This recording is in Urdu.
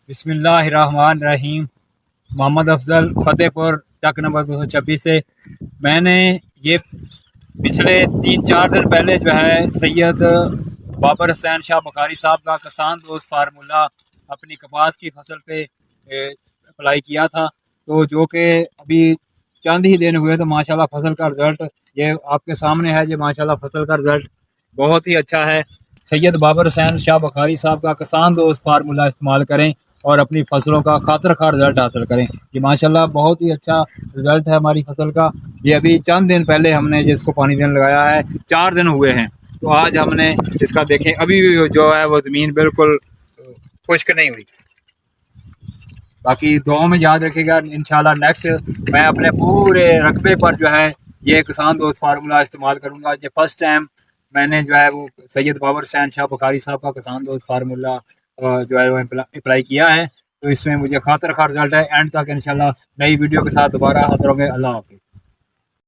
بسم اللہ الرحمن الرحیم۔ محمد افضل، فتح پور، ٹک نمبر 226 سے میں نے یہ پچھلے 3-4 دن پہلے جو ہے سید بابر حسین شاہ بخاری صاحب کا کسان دوست فارمولہ اپنی کپاس کی فصل پہ اپلائی کیا تھا، تو جو کہ ابھی چند ہی دن ہوئے تو ماشاءاللہ فصل کا رزلٹ یہ آپ کے سامنے ہے۔ یہ ماشاءاللہ فصل کا رزلٹ بہت ہی اچھا ہے۔ سید بابر حسین شاہ بخاری صاحب کا کسان دوست فارمولہ استعمال کریں اور اپنی فصلوں کا خاطر خواہ رزلٹ حاصل کریں۔ یہ ماشاءاللہ بہت ہی اچھا رزلٹ ہے ہماری فصل کا۔ یہ ابھی چند دن پہلے ہم نے جس کو پانی دینے لگایا ہے 4 دن ہوئے ہیں، تو آج ہم نے اس کا دیکھیں ابھی بھی جو ہے وہ زمین بالکل خشک نہیں ہوئی۔ باقی دعاؤں میں یاد رکھے گا، انشاءاللہ نیکسٹ میں اپنے پورے رقبے پر جو ہے یہ کسان دوست فارمولہ استعمال کروں گا۔ یہ فرسٹ ٹائم میں نے جو ہے وہ سید بابر حسین شاہ بخاری صاحب کا کسان دوست فارمولہ جو ہے وہ اپلائی کیا ہے، تو اس میں مجھے خاطر خواہ رزلٹ ہے۔ اینڈ تک انشاءاللہ نئی ویڈیو کے ساتھ دوبارہ حاضر ہوں گے۔ اللہ حافظ۔